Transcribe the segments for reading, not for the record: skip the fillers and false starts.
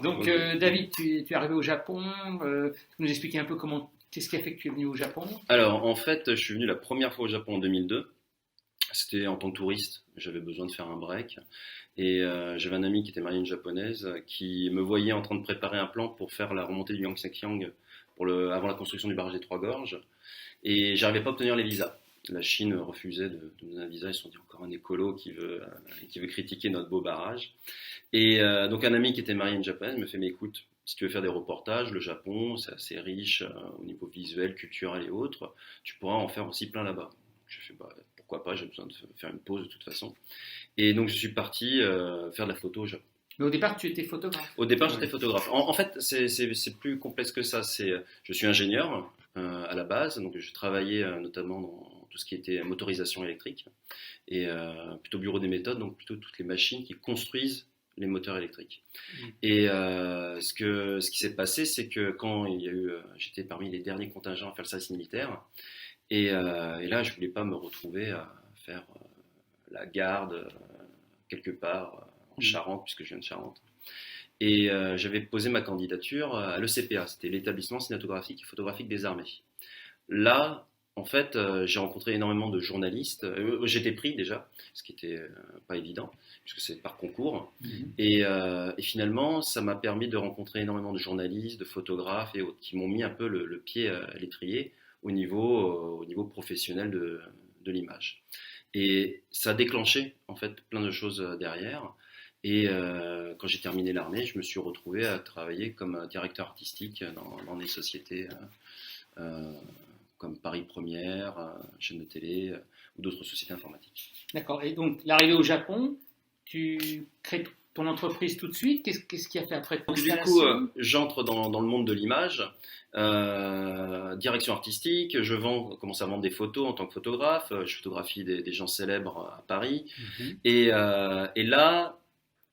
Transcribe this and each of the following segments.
Donc, David, tu es arrivé au Japon. Tu nous expliquer un peu qu'est-ce qui a fait que tu es venu au Japon? Alors, en fait, je suis venu la première fois au Japon en 2002. C'était en tant que touriste. J'avais besoin de faire un break. Et j'avais un ami qui était marié à une japonaise qui me voyait en train de préparer un plan pour faire la remontée du Yangtze-Kiang avant la construction du barrage des Trois Gorges. Et j'arrivais pas à obtenir les visas. La Chine refusait de me donner un visa. Ils se sont dit encore un écolo qui veut critiquer notre beau barrage. Et donc un ami qui était marié à une japonaise me fait mais écoute, si tu veux faire des reportages, le Japon c'est assez riche au niveau visuel, culturel et autres, tu pourras en faire aussi plein là-bas. Je fais bah, pourquoi pas, j'ai besoin de faire une pause de toute façon. Et donc je suis parti faire de la photo au Japon. Mais au départ, tu étais photographe. Au départ, j'étais photographe. En fait, c'est plus complexe que ça. Je suis ingénieur à la base, donc je travaillais notamment dans tout ce qui était motorisation électrique et plutôt bureau des méthodes, donc plutôt toutes les machines qui construisent les moteurs électriques. Et ce qui s'est passé, c'est que quand il y a eu, j'étais parmi les derniers contingents à faire le service militaire, et là, je voulais pas me retrouver à faire la garde quelque part en Charente, puisque je viens de Charente. Et j'avais posé ma candidature à l'ECPA, c'était l'établissement cinématographique et photographique des armées. Là, en fait, j'ai rencontré énormément de journalistes. J'étais pris déjà, ce qui n'était pas évident, puisque c'est par concours. Et finalement, ça m'a permis de rencontrer énormément de journalistes, de photographes et autres, qui m'ont mis un peu le pied à l'étrier au niveau professionnel de l'image. Et ça a déclenché en fait plein de choses derrière. Et quand j'ai terminé l'armée, je me suis retrouvé à travailler comme directeur artistique dans des sociétés euh, comme Paris Première, chaîne de télé ou d'autres sociétés informatiques. D'accord. Et donc, l'arrivée au Japon, tu crées ton entreprise tout de suite. Qu'est-ce qui a fait après ton Donc, du coup, installation? j'entre dans le monde de l'image, direction artistique, commence à vendre des photos en tant que photographe, je photographie des gens célèbres à Paris, et là,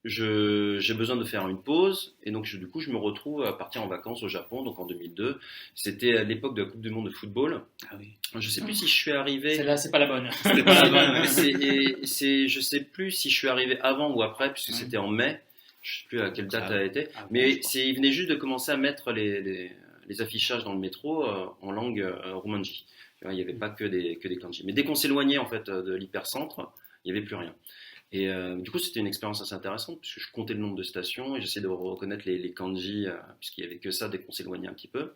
j'ai besoin de faire une pause, et donc du coup, je me retrouve à partir en vacances au Japon, donc en 2002. C'était à l'époque de la Coupe du Monde de football. Ah oui. Je sais plus si je suis arrivé. Celle-là, c'est pas la bonne. C'était pas la bonne. Je sais plus si je suis arrivé avant ou après, puisque c'était en mai. Je sais plus à quelle date ça a été. Mais il venait juste de commencer à mettre les affichages dans le métro en langue roumanji. Il n'y avait pas que des kanji. Mais dès qu'on s'éloignait en fait de l'hypercentre, il n'y avait plus rien. Et du coup, c'était une expérience assez intéressante puisque je comptais le nombre de stations et j'essayais de reconnaître les kanji puisqu'il n'y avait que ça dès qu'on s'éloignait un petit peu.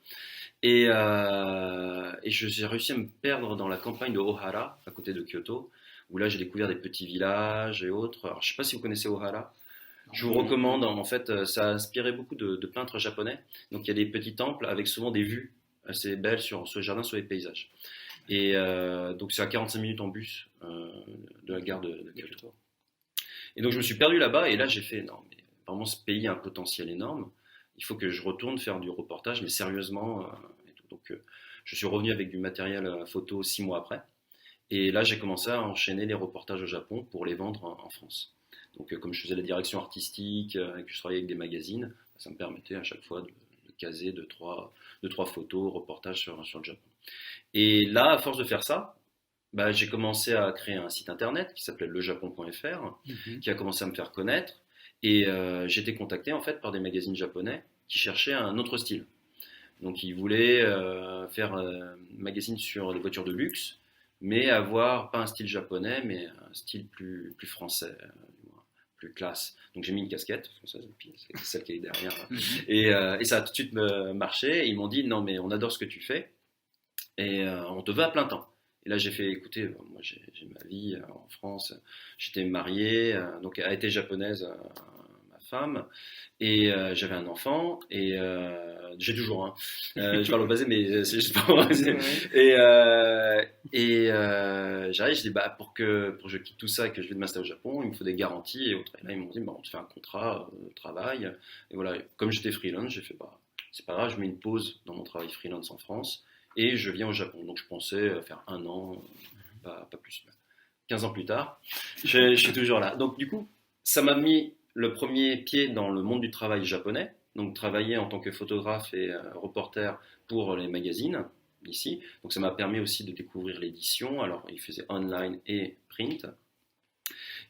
Et j'ai réussi à me perdre dans la campagne de Ohara, à côté de Kyoto, où là j'ai découvert des petits villages et autres. Alors, je ne sais pas si vous connaissez Ohara. Je vous recommande, en fait, ça a inspiré beaucoup de peintres japonais. Donc il y a des petits temples avec souvent des vues assez belles sur le jardin, sur les paysages. Et donc c'est à 45 minutes en bus de la gare de Kyoto. Et donc je me suis perdu là-bas et là j'ai fait non mais vraiment ce pays a un potentiel énorme. Il faut que je retourne faire du reportage mais sérieusement. Et tout. Donc je suis revenu avec du matériel photo 6 mois après. Et là j'ai commencé à enchaîner les reportages au Japon pour les vendre en France. Donc comme je faisais la direction artistique et que je travaillais avec des magazines, ça me permettait à chaque fois de caser deux, trois photos, reportages sur le Japon. Et là, à force de faire ça, bah, j'ai commencé à créer un site internet qui s'appelait lejapon.fr, qui a commencé à me faire connaître. Et j'ai été contacté en fait par des magazines japonais qui cherchaient un autre style. Donc ils voulaient faire un magazine sur les voitures de luxe, mais avoir pas un style japonais, mais un style plus français, plus classe. Donc j'ai mis une casquette, c'est celle qui est derrière. Et ça a tout de suite marché. Ils m'ont dit non mais on adore ce que tu fais et on te veut à plein temps. Et là, j'ai fait, écoutez, moi j'ai ma vie en France, j'étais marié, donc elle était japonaise, ma femme, et j'avais un enfant, et j'ai toujours un. Je parle au passé, mais c'est juste pour moi. Et j'arrive, je dis, bah, pour que je quitte tout ça et que je vienne m'installer au Japon, il me faut des garanties et autres. Et là, ils m'ont dit, bah, on te fait un contrat de travail. Et voilà, comme j'étais freelance, j'ai fait, bah, c'est pas grave, je mets une pause dans mon travail freelance en France. Et je viens au Japon. Donc je pensais faire 1 an, pas plus. 15 ans plus tard, je suis toujours là. Donc du coup, ça m'a mis le premier pied dans le monde du travail japonais. Donc travailler en tant que photographe et reporter pour les magazines ici. Donc ça m'a permis aussi de découvrir l'édition. Alors il faisait online et print.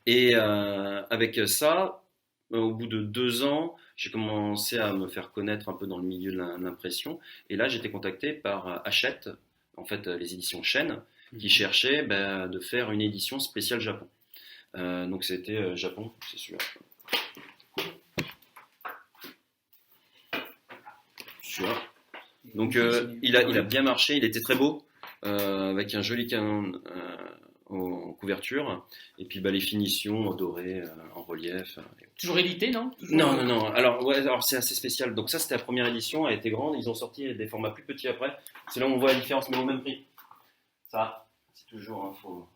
Et avec ça, au bout de 2 ans, j'ai commencé à me faire connaître un peu dans le milieu de l'impression. Et là, j'étais contacté par Hachette, en fait, les éditions Chaîne, qui cherchaient de faire une édition spéciale Japon. Donc c'était Japon, c'est sûr. Donc il a bien marché, il était très beau, avec un joli canon en couverture, et puis les finitions dorées en relief. Toujours édité, non? Non. Alors c'est assez spécial. Donc ça, c'était la première édition, elle était grande. Ils ont sorti des formats plus petits après. C'est là où on voit la différence, mais au même prix. Ça, c'est toujours, faut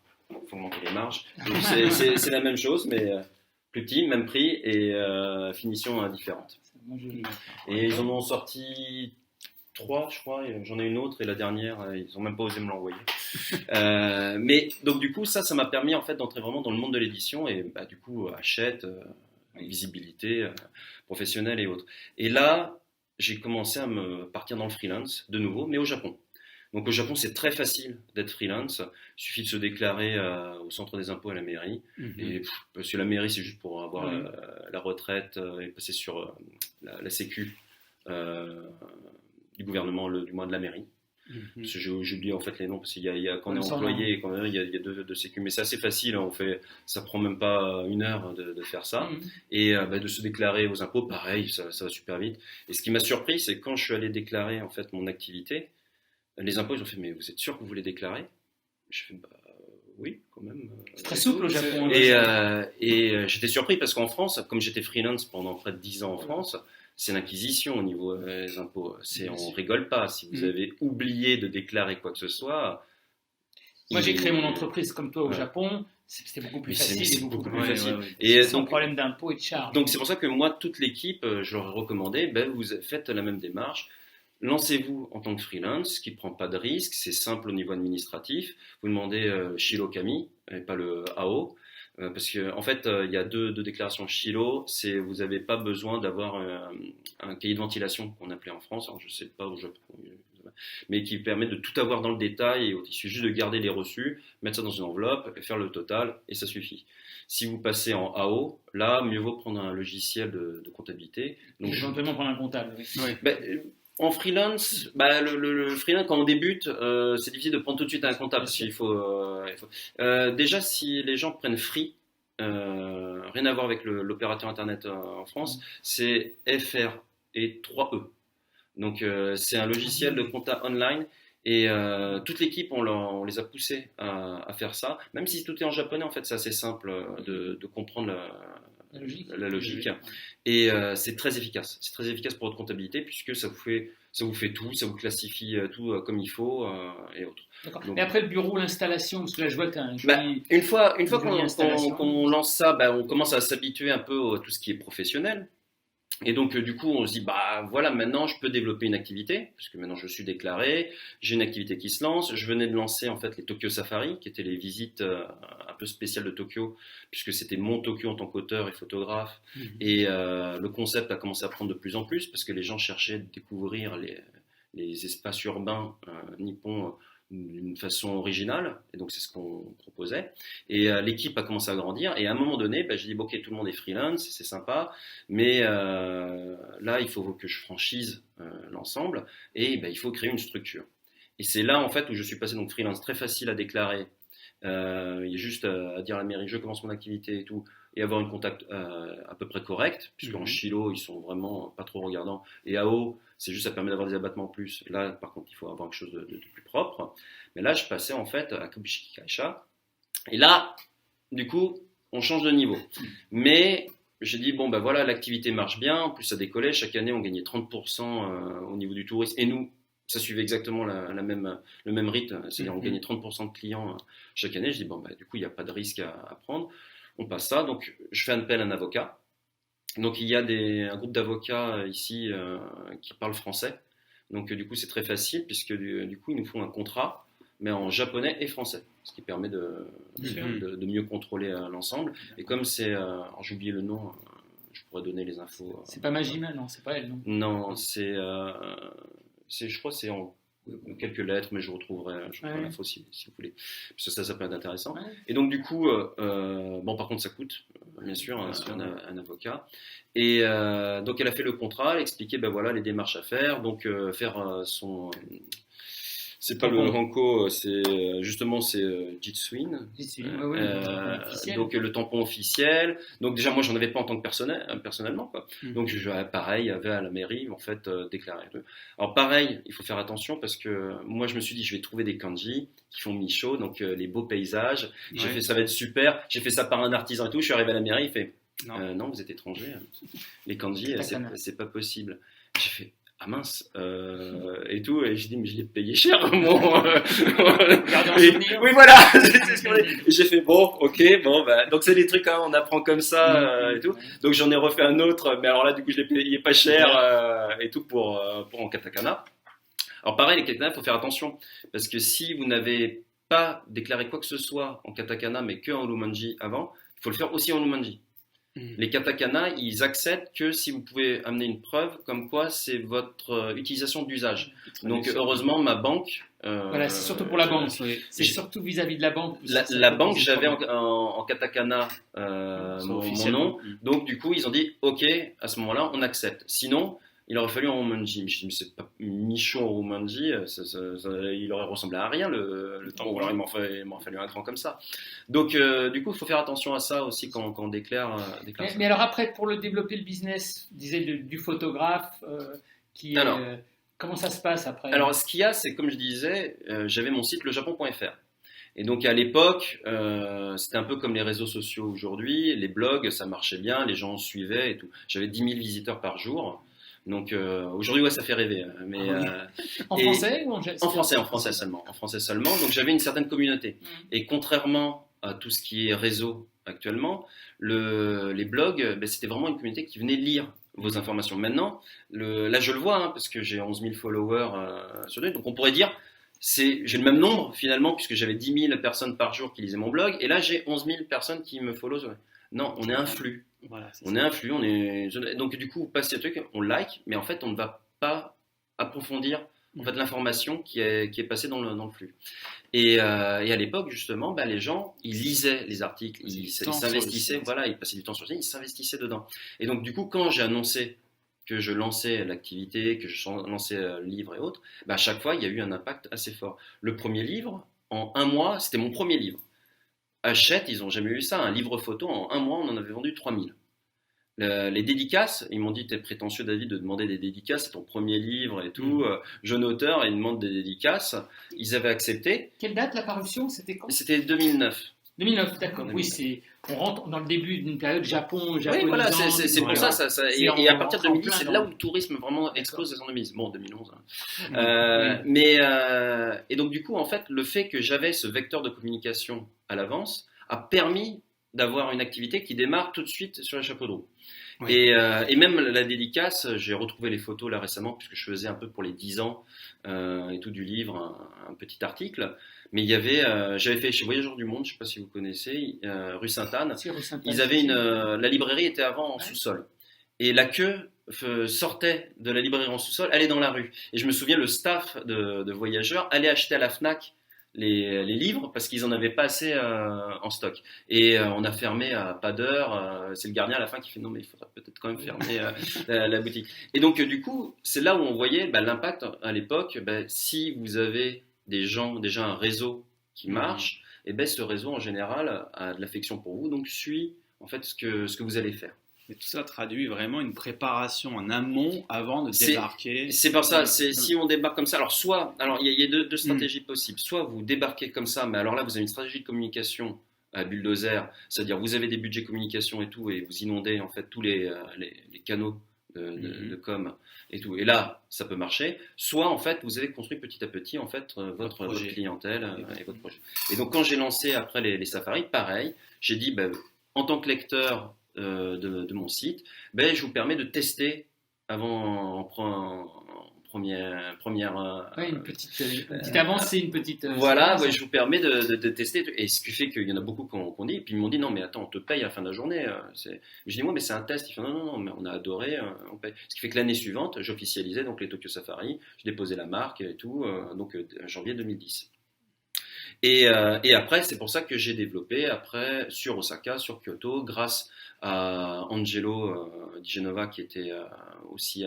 monter les marges. Donc c'est la même chose, mais plus petit, même prix et finition différente. Et ils en ont sorti 3, je crois, j'en ai une autre, et la dernière, ils n'ont même pas osé me l'envoyer. Mais donc du coup, ça m'a permis en fait d'entrer vraiment dans le monde de l'édition, et du coup, Hachette, visibilité professionnelle et autres. Et là, j'ai commencé à me partir dans le freelance de nouveau, mais au Japon. Donc au Japon, c'est très facile d'être freelance. Il suffit de se déclarer au centre des impôts à la mairie. Et parce que la mairie, c'est juste pour avoir la retraite et passer sur la sécu du gouvernement, du moins de la mairie. Parce que j'ai oublié en fait les noms, parce qu'il y a quand on est employé et quand il y a deux sécu, mais c'est assez facile, hein, ça prend même pas 1 heure de faire ça. Et de se déclarer aux impôts, pareil, ça va super vite. Et ce qui m'a surpris, c'est quand je suis allé déclarer en fait mon activité, les impôts ils ont fait, mais vous êtes sûr que vous voulez déclarer? Je fais oui, quand même. C'est très souple au Japon. Et j'étais surpris parce qu'en France, comme j'étais freelance pendant près de 10 ans en France, c'est l'inquisition au niveau des impôts. On rigole pas. Si vous avez oublié de déclarer quoi que ce soit. Moi, j'ai créé mon entreprise comme toi au Japon. C'était beaucoup plus facile. C'est beaucoup plus facile. Et sans problème d'impôts et de charges. Donc c'est pour ça que moi, toute l'équipe, je leur ai recommandé, vous faites la même démarche. Lancez-vous en tant que freelance, qui ne prend pas de risque, c'est simple au niveau administratif. Vous demandez Shilo Kami et pas le AO, parce qu'en fait, il y a deux déclarations Shilo. Vous n'avez pas besoin d'avoir un cahier de ventilation qu'on appelait en France, alors je ne sais pas au Japon, mais qui permet de tout avoir dans le détail. Il suffit juste de garder les reçus, mettre ça dans une enveloppe, et faire le total, et ça suffit. Si vous passez en AO, là, mieux vaut prendre un logiciel de comptabilité. Donc, éventuellement prendre un comptable. Oui. En freelance, le freelance quand on débute, c'est difficile de prendre tout de suite un comptable. Déjà, si les gens prennent Free, rien à voir avec l'opérateur internet en France, c'est FR et 3E. Donc c'est un logiciel de compta online. Et toute l'équipe, on les a poussés à faire ça. Même si tout est en japonais, en fait, c'est assez simple de comprendre la logique. Et c'est très efficace. C'est très efficace pour votre comptabilité puisque ça vous fait tout, ça vous classifie tout comme il faut et autres. D'accord. Et après le bureau, l'installation, parce que là je vois que tu as un joli... Une fois qu'on lance ça, on commence à s'habituer un peu à tout ce qui est professionnel. Et donc, du coup, on se dit, voilà, maintenant, je peux développer une activité, parce que maintenant, je suis déclaré, j'ai une activité qui se lance. Je venais de lancer, en fait, les Tokyo Safari, qui étaient les visites un peu spéciales de Tokyo, puisque c'était mon Tokyo en tant qu'auteur et photographe. Et le concept a commencé à prendre de plus en plus, parce que les gens cherchaient à découvrir les espaces urbains nippons d'une façon originale, et donc c'est ce qu'on proposait. Et l'équipe a commencé à grandir, et à un moment donné, j'ai dit, ok, tout le monde est freelance, c'est sympa, mais là, il faut que je franchise l'ensemble, et il faut créer une structure. Et c'est là, en fait, où je suis passé donc freelance, très facile à déclarer. Il y a juste à dire à la mairie, je commence mon activité et tout, et avoir une contact à peu près correcte, puisqu'en Shilo, ils sont vraiment pas trop regardants, et AO, c'est juste, ça permet d'avoir des abattements en plus. Là, par contre, il faut avoir quelque chose de plus propre. Mais là, je passais en fait à Kabushiki Kaisha. Et là, du coup, on change de niveau. Mais j'ai dit, voilà, l'activité marche bien. En plus, ça décollait. Chaque année, on gagnait 30% au niveau du tourisme. Et nous, ça suivait exactement le même rythme. C'est-à-dire, on gagnait 30% de clients chaque année. Je dis, du coup, il n'y a pas de risque à prendre. On passe ça. Donc, je fais appel à un avocat. Donc il y a un groupe d'avocats ici qui parlent français. Donc du coup c'est très facile puisque du coup ils nous font un contrat mais en japonais et français, ce qui permet de mieux contrôler l'ensemble. Et comme c'est, j'ai oublié le nom, je pourrais donner les infos. C'est pas Majima, non, c'est pas elle, non. Non, je crois que c'est en quelques lettres, mais je retrouverai l'info si vous voulez. Parce que ça peut être intéressant. Ouais. Et donc du coup, par contre ça coûte. bien sûr, un avocat. Et donc elle a fait le contrat, elle expliquait ben voilà les démarches à faire, donc faire son c'est pas le Hanko, c'est justement c'est Jitsuin. Donc le tampon officiel. Donc déjà moi j'en avais pas en tant que personnellement quoi. Donc pareil avait à la mairie en fait déclaré. Alors pareil, il faut faire attention parce que moi je me suis dit je vais trouver des kanji qui font Micho, donc les beaux paysages. J'ai fait ça va être super. J'ai fait ça par un artisan et tout. Je suis arrivé à la mairie, il fait non vous êtes étranger. Les kanji c'est pas possible. J'ai fait ah mince et tout et je dis mais je l'ai payé cher mon oui voilà et j'ai fait bon ok bon bah donc c'est des trucs hein, on apprend comme ça et tout donc j'en ai refait un autre mais alors là du coup je l'ai payé pas cher et tout pour en katakana. Alors pareil les katakana faut faire attention parce que si vous n'avez pas déclaré quoi que ce soit en katakana mais que en urumanji avant il faut le faire aussi en urumanji. Les katakana, ils acceptent que si vous pouvez amener une preuve comme quoi c'est votre utilisation d'usage. Donc heureusement, ma banque... voilà, c'est surtout pour la banque. C'est surtout vis-à-vis de la banque. La banque, j'avais en katakana mon nom. Donc du coup, ils ont dit, OK, à ce moment-là, on accepte. Sinon... Il aurait fallu en Romanji. Je me suis dit, mais c'est pas Micho en Romanji, il aurait ressemblé à rien le temps. Alors il m'en fallu un cran comme ça. Donc, du coup, il faut faire attention à ça aussi quand on déclare. Mais alors après, pour développer le business, disais du photographe, comment ça se passe après? Alors, ce qu'il y a, c'est comme je disais, j'avais mon site lejapon.fr. Et donc à l'époque, c'était un peu comme les réseaux sociaux aujourd'hui. Les blogs, ça marchait bien, les gens suivaient et tout. J'avais 10 000 visiteurs par jour. Donc aujourd'hui, ouais, ça fait rêver. Mais, en français ou en français seulement. En français seulement. Donc j'avais une certaine communauté. Et contrairement à tout ce qui est réseau actuellement, les blogs, c'était vraiment une communauté qui venait lire vos informations. Maintenant, là je le vois, hein, parce que j'ai 11 000 followers sur Twitter. Donc on pourrait dire, j'ai le même nombre finalement, puisque j'avais 10 000 personnes par jour qui lisaient mon blog. Et là j'ai 11 000 personnes qui me follow. Non, on est un flux. Voilà, on est un flux, donc du coup, vous passez le truc, on like, mais en fait, on ne va pas approfondir en fait, l'information qui est passée dans le flux. Et à l'époque, justement, les gens, ils lisaient les articles, ils s'investissaient, voilà, ils passaient du temps sur le site, ils s'investissaient dedans. Et donc, du coup, quand j'ai annoncé que je lançais l'activité, que je lançais le livre et autres, à chaque fois, il y a eu un impact assez fort. Le premier livre, en un mois, c'était mon premier livre. Hachette, ils n'ont jamais eu ça. Un livre photo, en un mois, on en avait vendu 3000. Les dédicaces, ils m'ont dit, t'es prétentieux, David, de demander des dédicaces, c'est ton premier livre et tout. Jeune auteur, ils demandent des dédicaces. Ils avaient accepté. Quelle date la parution? C'était quand? C'était 2009. 2009, d'accord. 2009. Oui, on rentre dans le début d'une période japonisante. Oui, voilà, c'est pour ça. Et à partir de 2010, c'est là où le tourisme vraiment explose en 2010. Bon, 2011. Hein. Et donc, du coup, en fait, le fait que j'avais ce vecteur de communication à l'avance a permis d'avoir une activité qui démarre tout de suite sur les chapeaux de roue. Oui. Et même la dédicace, j'ai retrouvé les photos là récemment, puisque je faisais un peu pour les 10 ans et tout du livre, un petit article. Mais il y avait, j'avais fait chez Voyageurs du Monde, je ne sais pas si vous connaissez, rue Sainte-Anne. Ils avaient la librairie était avant en sous-sol. Et la queue sortait de la librairie en sous-sol, allait dans la rue. Et je me souviens, le staff de Voyageurs allait acheter à la Fnac les livres parce qu'ils n'en avaient pas assez en stock. Et on a fermé à pas d'heure. C'est le gardien à la fin qui fait non, mais il faudrait peut-être quand même fermer la boutique. Et donc, du coup, c'est là où on voyait l'impact à l'époque. Si vous avez des gens, déjà un réseau qui marche, et ce réseau en général a de l'affection pour vous, donc suit en fait ce que vous allez faire. Mais tout ça traduit vraiment une préparation en amont avant de débarquer. C'est pour ça, si on débarque comme ça, alors il y a deux stratégies possibles. Soit vous débarquez comme ça, mais alors là vous avez une stratégie de communication à bulldozer, c'est-à-dire vous avez des budgets communication et tout, et vous inondez en fait tous les canaux de com et tout. Et là, ça peut marcher. Soit en fait, vous avez construit petit à petit en fait votre clientèle et votre projet. Et donc quand j'ai lancé après les safaris, pareil, j'ai dit en tant que lecteur de mon site, je vous permets de tester avant en première une petite avancée, une petite voilà, je vous permets de tester, et ce qui fait qu'il y en a beaucoup qu'on dit, et puis ils m'ont dit non mais attends, on te paye à la fin de la journée. Je dis moi mais c'est un test. Ils font non mais on a adoré, on paye. Ce qui fait que l'année suivante j'officialisais donc les Tokyo Safari, je déposais la marque et tout, donc janvier 2010. Et après, c'est pour ça que j'ai développé après sur Osaka, sur Kyoto, grâce à Angelo Di Genova qui était aussi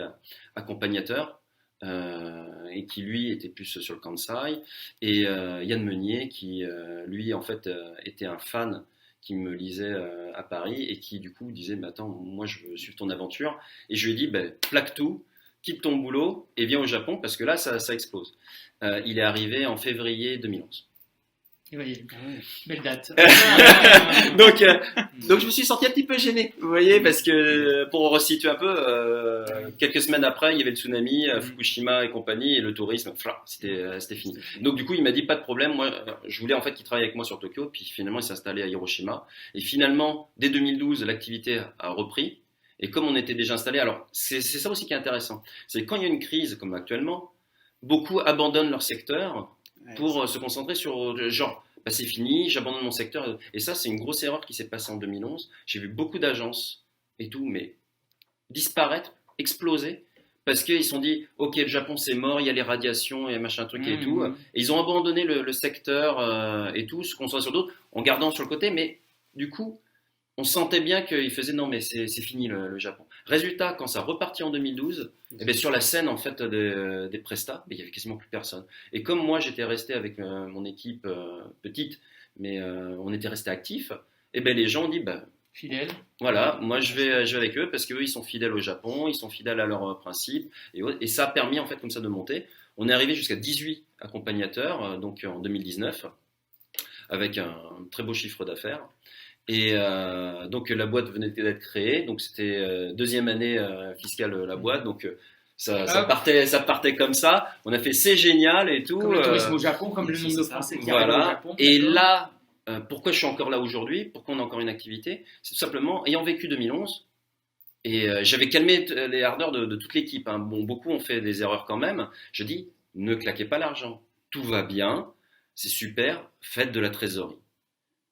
accompagnateur et qui lui était plus sur le Kansai, et Yann Meunier qui lui en fait était un fan qui me lisait à Paris et qui du coup disait mais attends, moi je veux suivre ton aventure, et je lui ai dit plaque tout, quitte ton boulot et viens au Japon parce que là ça explose. Il est arrivé en février 2011. Et voyez, belle date. donc je me suis senti un petit peu gêné, vous voyez, parce que pour resituer un peu, quelques semaines après, il y avait le tsunami, Fukushima et compagnie, et le tourisme, c'était fini. Donc du coup, il m'a dit pas de problème. Moi, je voulais en fait qu'il travaille avec moi sur Tokyo, puis finalement, il s'est installé à Hiroshima. Et finalement, dès 2012, l'activité a repris. Et comme on était déjà installé, alors c'est ça aussi qui est intéressant, c'est quand il y a une crise comme actuellement, beaucoup abandonnent leur secteur pour se concentrer sur genre c'est fini, j'abandonne mon secteur, et ça c'est une grosse erreur qui s'est passée en 2011. J'ai vu beaucoup d'agences et tout mais disparaître, exploser, parce qu'ils se sont dit ok, le Japon c'est mort, il y a les radiations et machin truc et tout, et ils ont abandonné le secteur et tout, se concentrer sur d'autres en gardant sur le côté, mais du coup on sentait bien qu'ils faisaient non mais c'est fini le Japon. Résultat, quand ça repartit en 2012, sur la scène en fait des prestats, il y avait quasiment plus personne. Et comme moi j'étais resté avec mon équipe petite, mais on était resté actifs, les gens ont dit fidèles. Voilà, moi je vais avec eux parce qu'eux ils sont fidèles au Japon, ils sont fidèles à leurs principes, et ça a permis en fait comme ça de monter. On est arrivé jusqu'à 18 accompagnateurs donc en 2019 avec un très beau chiffre d'affaires. Et donc la boîte venait d'être créée, donc c'était deuxième année fiscale la boîte, donc ça partait comme ça. On a fait c'est génial et tout. Comme le tourisme au Japon, comme le nombre de Français qui arrivent au Japon. Et là, pourquoi je suis encore là aujourd'hui, pourquoi on a encore une activité, c'est tout simplement ayant vécu 2011. Et j'avais calmé les ardeurs de toute l'équipe. Hein. Bon, beaucoup ont fait des erreurs quand même. Je dis, ne claquez pas l'argent, tout va bien, c'est super, faites de la trésorerie.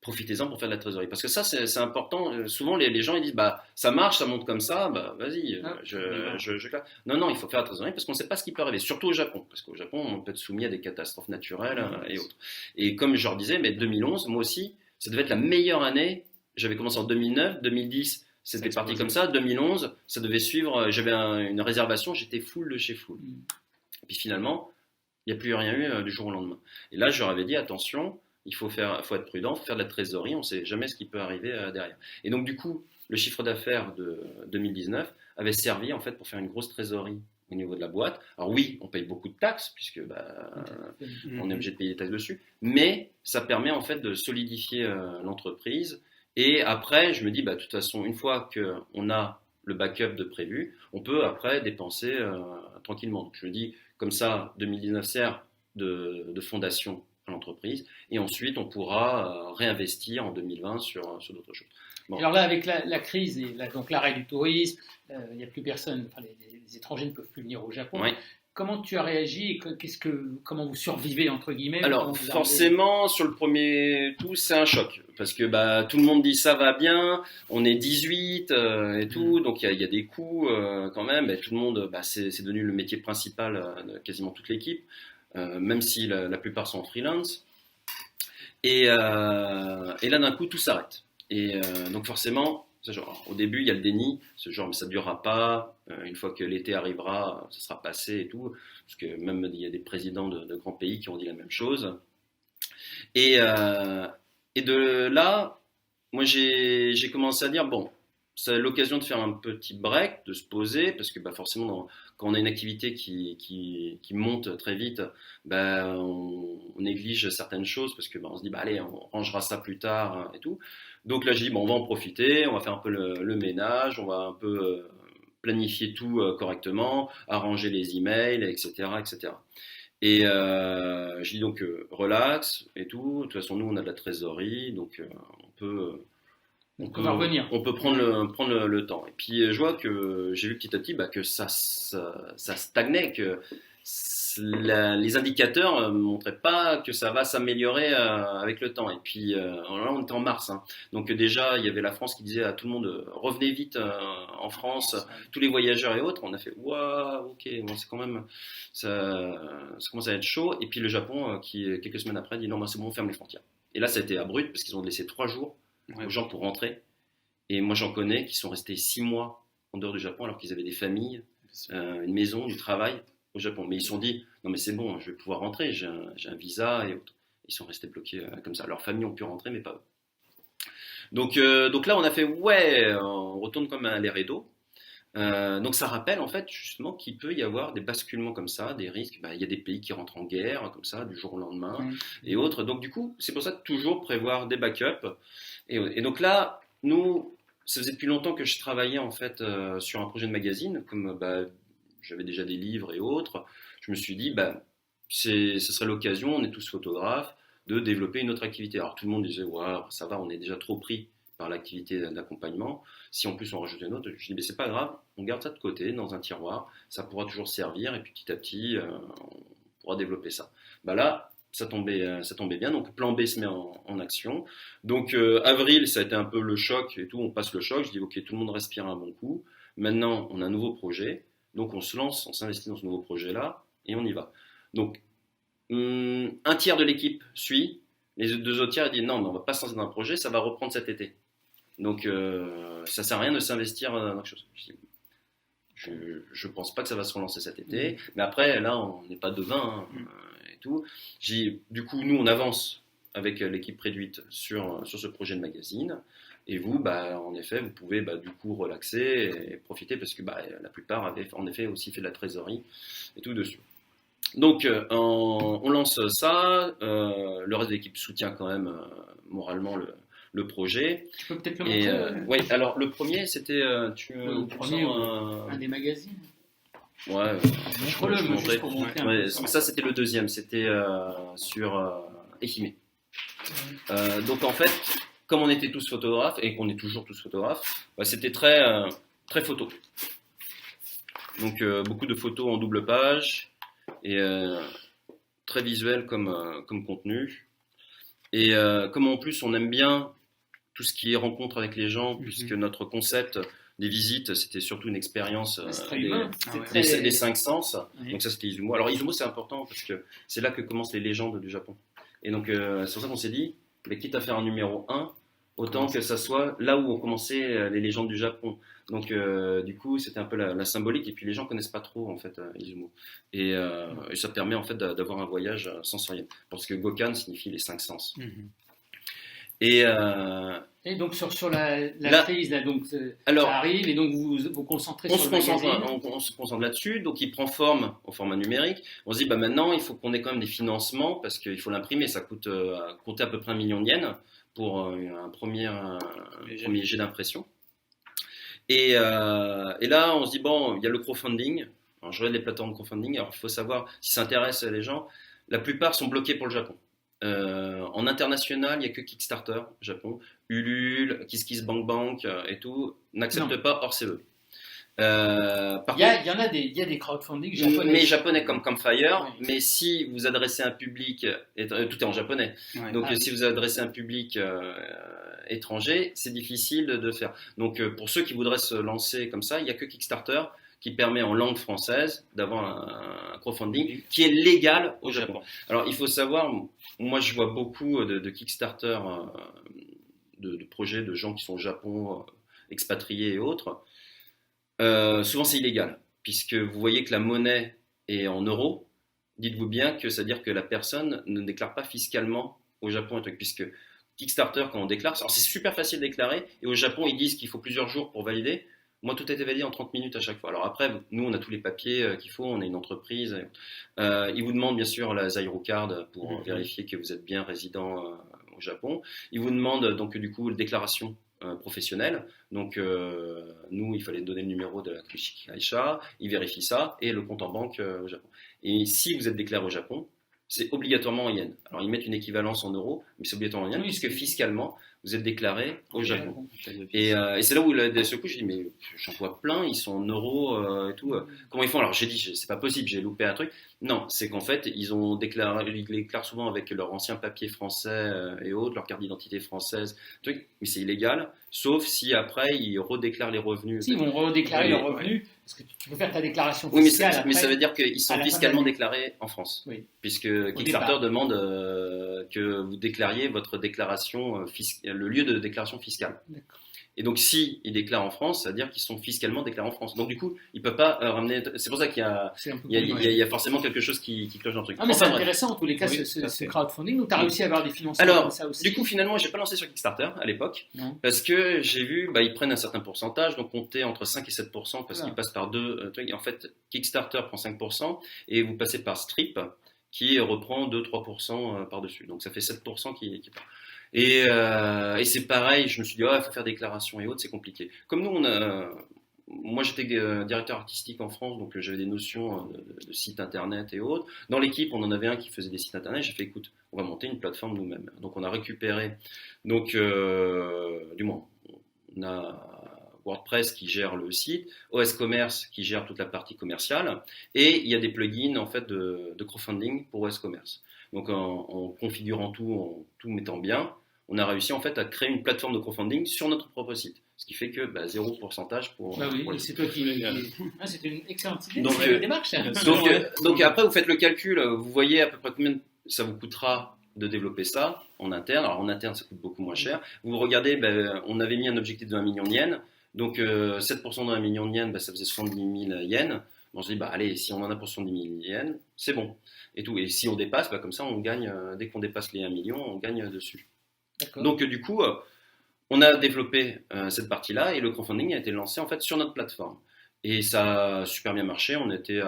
Profitez-en pour faire de la trésorerie. Parce que ça, c'est important. Souvent, les gens, ils disent, ça marche, ça monte comme ça, vas-y, je claque. Non, il faut faire la trésorerie parce qu'on ne sait pas ce qui peut arriver, surtout au Japon. Parce qu'au Japon, on peut être soumis à des catastrophes naturelles et autres. Et comme je leur disais, 2011, moi aussi, ça devait être la meilleure année. J'avais commencé en 2009, 2010, c'était parti comme ça. 2011, ça devait suivre, j'avais une réservation, j'étais full de chez full. Et puis finalement, il n'y a plus rien eu du jour au lendemain. Et là, je leur avais dit, attention, il faut être prudent, il faut faire de la trésorerie, on ne sait jamais ce qui peut arriver derrière. Et donc du coup, le chiffre d'affaires de 2019 avait servi en fait pour faire une grosse trésorerie au niveau de la boîte. Alors oui, on paye beaucoup de taxes puisque on est obligé de payer des taxes dessus, mais ça permet en fait de solidifier l'entreprise. Et après, je me dis, de toute façon, une fois qu'on a le backup de prévu, on peut après dépenser tranquillement. Donc je me dis, comme ça, 2019 sert de fondation à l'entreprise, et ensuite on pourra réinvestir en 2020 sur d'autres choses. Bon. Alors là, avec la crise et donc l'arrêt du tourisme, il n'y a plus personne, les étrangers ne peuvent plus venir au Japon. Oui. Comment tu as réagi et comment vous survivez entre guillemets? Alors forcément, sur le premier tout, c'est un choc parce que tout le monde dit ça va bien, on est 18 et tout, donc il y a des coûts quand même. Tout le monde, c'est devenu le métier principal de quasiment toute l'équipe. Même si la plupart sont en freelance. Et là, d'un coup, tout s'arrête. Et donc forcément, au début, il y a le déni, mais ça ne durera pas, une fois que l'été arrivera, ça sera passé et tout, parce que même il y a des présidents de grands pays qui ont dit la même chose. Et de là, moi, j'ai commencé à dire, c'est l'occasion de faire un petit break, de se poser, parce que forcément, quand on a une activité qui monte très vite, on néglige certaines choses, parce que on se dit, allez, on rangera ça plus tard et tout. Donc là, j'ai dit, on va en profiter, on va faire un peu le ménage, on va un peu planifier tout correctement, arranger les emails, etc., etc. Et j'ai dit donc, relax et tout. De toute façon, nous, on a de la trésorerie, donc on peut prendre le temps. Et puis je vois que j'ai vu petit à petit que ça stagnait, que les indicateurs ne montraient pas que ça va s'améliorer avec le temps. Et puis là, on était en mars. Hein. Donc déjà, il y avait la France qui disait à tout le monde revenez vite en France, tous les voyageurs et autres. On a fait waouh, ok, bon, c'est quand même ça commence à être chaud. Et puis le Japon, qui quelques semaines après dit non, bah, c'est bon, on ferme les frontières. Et là, ça a été abrupt parce qu'ils ont laissé 3 jours aux gens pour rentrer. Et moi, j'en connais qui sont restés 6 mois en dehors du Japon alors qu'ils avaient des familles, une maison, du travail au Japon. Mais ils se sont dit, non mais c'est bon, je vais pouvoir rentrer, j'ai un visa et autres. Ils sont restés bloqués comme ça. Leurs familles ont pu rentrer, mais pas eux. Donc là, on a fait, ouais, on retourne comme à l'air et d'eau. Donc ça rappelle en fait justement qu'il peut y avoir des basculements comme ça, des risques. Il y a des pays qui rentrent en guerre comme ça du jour au lendemain et autres. Donc du coup, c'est pour ça de toujours prévoir des backups. Et donc là, nous, ça faisait depuis longtemps que je travaillais en fait sur un projet de magazine, comme j'avais déjà des livres et autres. Je me suis dit, ce serait l'occasion, on est tous photographes, de développer une autre activité. Alors tout le monde disait, ouais, ça va, on est déjà trop pris par l'activité d'accompagnement. Si en plus on rajoute une autre, je dis, mais c'est pas grave, on garde ça de côté dans un tiroir, ça pourra toujours servir, et puis petit à petit, on pourra développer ça. Là, ça tombait bien, donc plan B se met en action. Donc avril, ça a été un peu le choc et tout, on passe le choc, je dis, ok, tout le monde respire un bon coup. Maintenant, on a un nouveau projet. Donc on se lance, on s'investit dans ce nouveau projet-là et on y va. Donc un tiers de l'équipe suit, les 2 autres tiers disent non, mais on ne va pas se lancer dans un projet, ça va reprendre cet été. Donc ça ne sert à rien de s'investir dans quelque chose. Je ne pense pas que ça va se relancer cet été, mais après là on n'est pas devin et tout. Du coup nous on avance avec l'équipe réduite sur ce projet de magazine. Et vous, en effet, vous pouvez du coup relaxer et profiter parce que la plupart avaient en effet aussi fait de la trésorerie et tout dessus. Donc on lance ça, le reste de l'équipe soutient quand même moralement le projet. Tu peux peut-être le montrer. Oui, alors le premier c'était le premier, un des magazines. Ouais, juste pour montrer ça c'était le deuxième, c'était sur Ehime. Donc en fait, comme on était tous photographes et qu'on est toujours tous photographes, c'était très photo. Donc beaucoup de photos en double page et très visuel comme contenu. Et comme en plus on aime bien tout ce qui est rencontre avec les gens, puisque notre concept des visites, c'était surtout une expérience des 5 sens. Donc ça c'était Izumo. Alors Izumo c'est important parce que c'est là que commencent les légendes du Japon. Et donc c'est pour ça qu'on s'est dit, quitte à faire un numéro 1, autant que ça soit là où ont commencé les légendes du Japon. Donc du coup c'était un peu la symbolique, et puis les gens connaissent pas trop en fait Izumo. Et ça permet en fait d'avoir un voyage sensoriel, parce que Gokan signifie les 5 sens. Et donc sur la crise, là, donc, alors, ça arrive, et donc vous vous concentrez sur le magazine. On se concentre là-dessus, donc il prend forme au format numérique. On se dit, maintenant, il faut qu'on ait quand même des financements, parce qu'il faut l'imprimer, ça coûte compter à peu près 1 million de yens pour un premier jet d'impression. Et là, on se dit, bon, il y a le crowdfunding. Alors, je regarde les plateformes de crowdfunding, alors il faut savoir si ça intéresse les gens. La plupart sont bloqués pour le Japon. En international, il n'y a que Kickstarter au Japon. Ulule, KissKissBankBank et tout n'acceptent pas hors CE. Il y a des crowdfunding japonais. Mais japonais comme Campfire. Oui. Mais si vous adressez un public, tout est en japonais. Ouais. Donc si vous adressez un public étranger, c'est difficile de faire. Donc pour ceux qui voudraient se lancer comme ça, il n'y a que Kickstarter qui permet en langue française d'avoir un crowdfunding qui est légal au Japon. Alors il faut savoir, moi je vois beaucoup de Kickstarter, de projets de gens qui sont au Japon, expatriés et autres. Souvent c'est illégal, puisque vous voyez que la monnaie est en euros. Dites-vous bien que ça veut dire que la personne ne déclare pas fiscalement au Japon, puisque Kickstarter, quand on déclare, alors c'est super facile de déclarer, et au Japon ils disent qu'il faut plusieurs jours pour valider. Moi, tout a été validé en 30 minutes à chaque fois. Alors après, nous, on a tous les papiers qu'il faut, on est une entreprise. Ils vous demandent bien sûr la Zairo Card pour vérifier que vous êtes bien résident au Japon. Ils vous demandent donc du coup une déclaration professionnelle. Donc nous, il fallait donner le numéro de la Kushiki Aisha, ils vérifient ça, et le compte en banque au Japon. Et si vous êtes déclaré au Japon, c'est obligatoirement en yens. Alors ils mettent une équivalence en euros, mais c'est obligatoirement en yens, puisque fiscalement, vous êtes déclaré au Japon. Et c'est là où, d'un seul coup, j'ai dit, mais j'en vois plein, ils sont en euros et tout. Comment ils font? Alors j'ai dit, c'est pas possible, j'ai loupé un truc. Non, c'est qu'en fait, ils déclarent souvent avec leur ancien papier français et autres, leur carte d'identité française, truc, mais c'est illégal, sauf si après, ils redéclarent les revenus. Si, ils vont redéclarer leurs revenus, parce que tu peux faire ta déclaration fiscale. Oui, mais ça veut dire qu'ils sont fiscalement déclarés en France. Oui. Puisque Kickstarter demande que vous déclariez votre déclaration le lieu de déclaration fiscale. D'accord. Et donc, si ils déclarent en France, ça veut dire qu'ils sont fiscalement déclarés en France. Donc, du coup, ils ne peuvent pas ramener. C'est pour ça qu'il y a forcément quelque chose qui cloche dans le truc. Ah, mais c'est intéressant en tous les cas, ce crowdfunding. Donc, tu as réussi à avoir des financements comme ça aussi. Du coup, finalement, je n'ai pas lancé sur Kickstarter à l'époque parce que j'ai vu, ils prennent un certain pourcentage, donc comptez entre 5 et 7% parce qu'ils passent par deux trucs. En fait, Kickstarter prend 5% et vous passez par Stripe qui reprend 2-3% par-dessus. Donc, ça fait 7% qui part. Et c'est pareil, je me suis dit, il faut faire déclaration et autres, c'est compliqué. Comme nous, moi j'étais directeur artistique en France, donc j'avais des notions de sites internet et autres. Dans l'équipe, on en avait un qui faisait des sites internet, j'ai fait, écoute, on va monter une plateforme nous-mêmes. Donc on a récupéré, du moins, on a WordPress qui gère le site, OS Commerce qui gère toute la partie commerciale, et il y a des plugins en fait de crowdfunding pour OS Commerce. Donc en configurant tout, en tout mettant bien, on a réussi en fait à créer une plateforme de crowdfunding sur notre propre site. Ce qui fait que 0% pour oui, c'est toi qui c'est une excellente idée, donc, c'est une démarche. Donc après, vous faites le calcul, vous voyez à peu près combien ça vous coûtera de développer ça en interne. Alors en interne, ça coûte beaucoup moins cher. Vous regardez, on avait mis un objectif de 1 million de yens. Donc 7% de 1 million de yens, ça faisait 70 000 yens. On se dit, allez, si on en a pour 70 000 yens, c'est bon. Et tout. Et si on dépasse, comme ça, on gagne, dès qu'on dépasse les 1 million, on gagne dessus. D'accord. Donc du coup, on a développé cette partie-là et le crowdfunding a été lancé en fait sur notre plateforme. Et ça a super bien marché. On était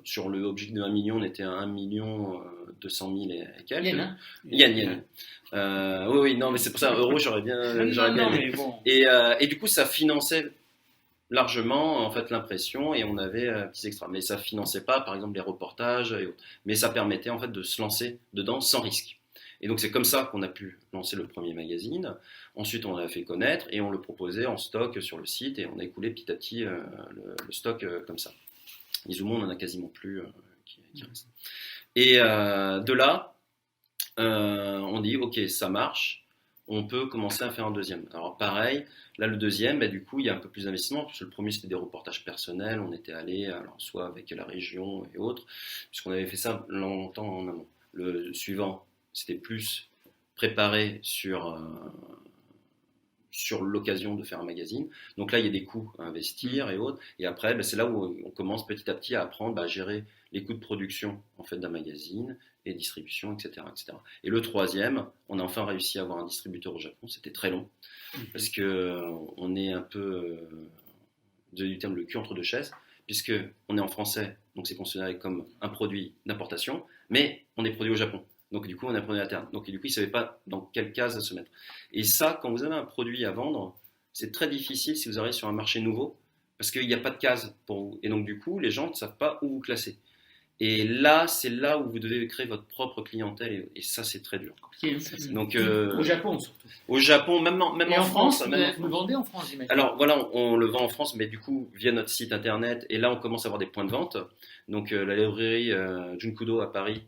sur le objectif de 1 million, on était à 1 million 200 000 et quelques. Yen, hein Yen. Oui, non, mais c'est pour ça, euro, j'aurais bien. Mais bon. Et du coup, ça finançait largement en fait l'impression et on avait petits extras. Mais ça finançait pas, par exemple, les reportages et autres. Mais ça permettait en fait de se lancer dedans sans risque. Et donc c'est comme ça qu'on a pu lancer le premier magazine. Ensuite on l'a fait connaître et on le proposait en stock sur le site et on a écoulé petit à petit le stock comme ça. Izumo on en a quasiment plus qui reste. Et de là on dit ok ça marche, on peut commencer à faire un deuxième. Alors pareil, là le deuxième, du coup il y a un peu plus d'investissement parce que le premier c'était des reportages personnels, on était allé soit avec la région et autres, puisqu'on avait fait ça longtemps en amont. Le suivant c'était plus préparé sur l'occasion de faire un magazine. Donc là, il y a des coûts à investir et autres. Et après, c'est là où on commence petit à petit à apprendre à gérer les coûts de production en fait, d'un magazine et distribution, etc., etc. Et le troisième, on a enfin réussi à avoir un distributeur au Japon. C'était très long parce qu'on est un peu, du terme, le cul entre deux chaises, puisqu'on est en français, donc c'est considéré comme un produit d'importation, mais on est produit au Japon. Donc du coup, on a un produit interne. Donc du coup, ils ne savaient pas dans quelle case se mettre. Et ça, quand vous avez un produit à vendre, c'est très difficile si vous arrivez sur un marché nouveau, parce qu'il n'y a pas de case pour vous. Et donc du coup, les gens ne savent pas où vous classer. Et là, c'est là où vous devez créer votre propre clientèle, et ça, c'est très dur. Donc, au Japon surtout. Au Japon, même en France. Vous le vendez en France, j'imagine. Alors voilà, on le vend en France, mais du coup, via notre site internet, et là, on commence à avoir des points de vente. Donc la librairie Junkudo à Paris,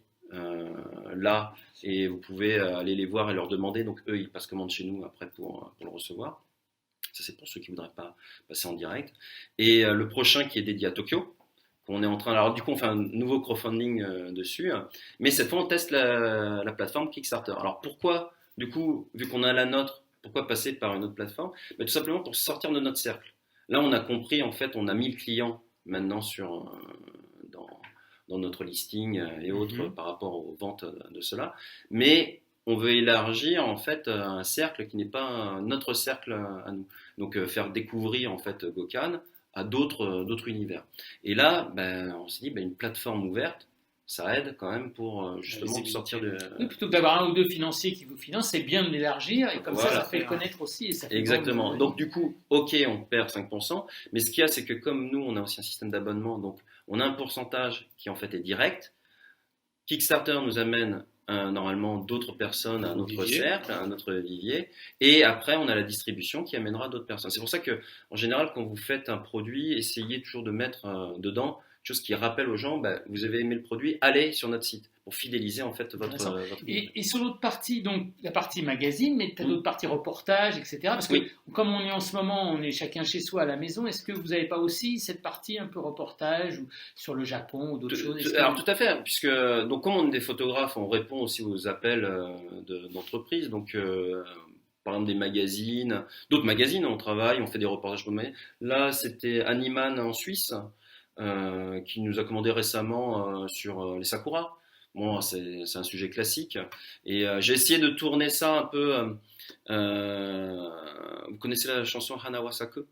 là, et vous pouvez aller les voir et leur demander. Donc eux, ils passent commande chez nous après pour le recevoir. Ça, c'est pour ceux qui ne voudraient pas passer en direct. Et le prochain qui est dédié à Tokyo, on est en train. Alors du coup, on fait un nouveau crowdfunding dessus, mais cette fois, on teste la plateforme Kickstarter. Alors pourquoi, du coup, vu qu'on a la nôtre, pourquoi passer par une autre plateforme? Tout simplement pour sortir de notre cercle. Là, on a compris, en fait, on a 1000 clients maintenant dans notre listing et autres par rapport aux ventes de cela. Mais on veut élargir en fait un cercle qui n'est pas notre cercle à nous. Donc faire découvrir en fait Gokhan à d'autres univers. Et là, on s'est dit une plateforme ouverte, ça aide quand même pour justement sortir de... Oui, plutôt que d'avoir un ou deux financiers qui vous financent, c'est bien de l'élargir et comme ça fait le connaître aussi. Et ça fait exactement. Donc du coup, ok, on perd 5%, mais ce qu'il y a, c'est que comme nous, on a aussi un système d'abonnement, donc on a un pourcentage qui en fait est direct, Kickstarter nous amène normalement d'autres personnes à notre cercle, à notre vivier, et après on a la distribution qui amènera d'autres personnes. C'est pour ça que en général, quand vous faites un produit, essayez toujours de mettre dedans quelque chose qui rappelle aux gens, vous avez aimé le produit, allez sur notre site pour fidéliser en fait votre et sur l'autre partie, donc la partie magazine, mais tu as d'autres parties reportages, etc. Parce que comme on est en ce moment, on est chacun chez soi à la maison, est-ce que vous n'avez pas aussi cette partie un peu reportage ou sur le Japon ou d'autres choses? Alors tout à fait, puisque donc comme on est des photographes, on répond aussi aux appels d'entreprises, donc par exemple des magazines, d'autres magazines, on travaille, on fait des reportages. Là, c'était Animan en Suisse qui nous a commandé récemment sur les Sakura. Bon, c'est un sujet classique. Et j'ai essayé de tourner ça un peu. Vous connaissez la chanson Hanawasaku?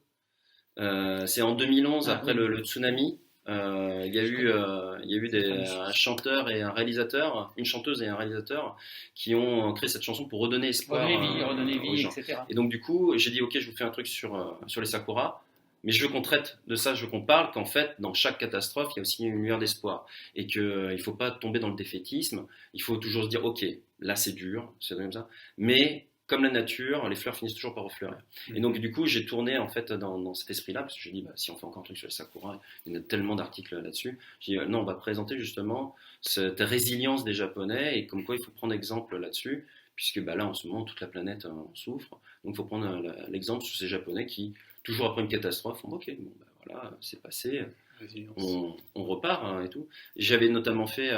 C'est en 2011, après le tsunami. Il y a eu un chanteur et un réalisateur, une chanteuse et un réalisateur qui ont créé cette chanson pour redonner espoir redonner vie, aux gens. etc. Et donc du coup, j'ai dit ok, je vous fais un truc sur les Sakura. Mais je veux qu'on traite de ça, je veux qu'on parle qu'en fait, dans chaque catastrophe, il y a aussi une lueur d'espoir. Et qu'il ne faut pas tomber dans le défaitisme. Il faut toujours se dire, ok, là c'est dur, c'est comme ça. Mais comme la nature, les fleurs finissent toujours par refleurir. Et donc du coup, j'ai tourné en fait dans cet esprit-là, parce que je me dis, si on fait encore un truc sur les Sakura, il y a tellement d'articles là-dessus. J'ai dit, non, on va présenter justement cette résilience des Japonais et comme quoi il faut prendre exemple là-dessus. Puisque là, en ce moment, toute la planète en souffre. Donc, il faut prendre l'exemple sur ces Japonais qui, toujours après une catastrophe, font ok, voilà, c'est passé, on repart et tout. J'avais notamment fait,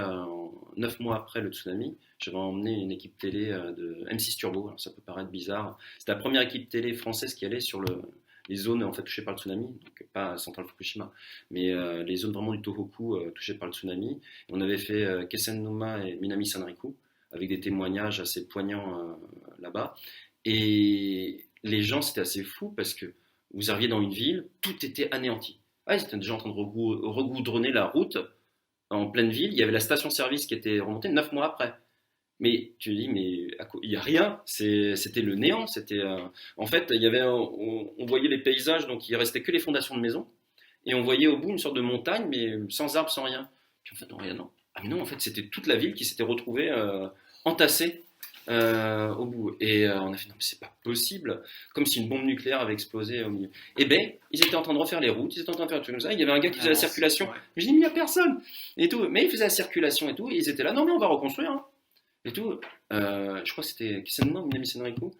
9 mois après le tsunami, j'avais emmené une équipe télé de M6 Turbo. Alors, ça peut paraître bizarre. C'était la première équipe télé française qui allait sur les zones en fait, touchées par le tsunami, donc pas Central Fukushima, mais les zones vraiment du Tohoku touchées par le tsunami. Et on avait fait Kessen-Numa et Minami Sanriku, avec des témoignages assez poignants là-bas. Et les gens, c'était assez fou parce que vous arriviez dans une ville, tout était anéanti. Ils étaient déjà en train de regoudronner la route en pleine ville. Il y avait la station-service qui était remontée 9 mois après. Mais tu te dis, mais il n'y a rien. C'était le néant. En fait, on voyait les paysages, donc il ne restait que les fondations de maisons. Et on voyait au bout une sorte de montagne, mais sans arbres, sans rien. Puis en fait, non, rien, non. Ah mais non, en fait, c'était toute la ville qui s'était retrouvée entassée au bout. Et on a fait, non, mais c'est pas possible. Comme si une bombe nucléaire avait explosé au milieu. Et ils étaient en train de refaire les routes, ils étaient en train de faire tout comme ça. Il y avait un gars qui faisait la circulation. Ouais. Je dis, mais il n'y a personne. Et tout. Mais il faisait la circulation et tout. Et ils étaient là, non, mais on va reconstruire. Hein. Et tout. Je crois que c'était Kisenma ou Minami Senriku.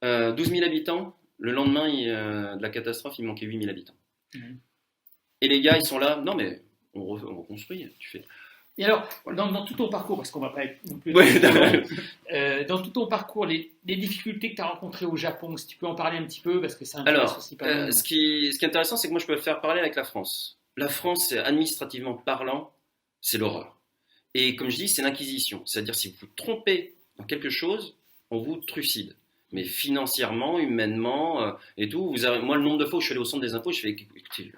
12 000 habitants. Le lendemain de la catastrophe, il manquait 8 000 habitants. Et les gars, ils sont là, non, mais on reconstruit. Tu fais. Et alors, dans tout ton parcours, parce qu'on va pas être non plus... dans tout ton parcours, les difficultés que tu as rencontrées au Japon, si tu peux en parler un petit peu, parce que c'est intéressant aussi pas mal. Ce qui est intéressant, c'est que moi, je peux le faire parler avec la France. La France, administrativement parlant, c'est l'horreur. Et comme je dis, c'est l'inquisition. C'est-à-dire, si vous vous trompez dans quelque chose, on vous trucide. Mais financièrement, humainement, et tout. Moi, le nombre de fois où je suis allé au centre des impôts, je fais, écoutez,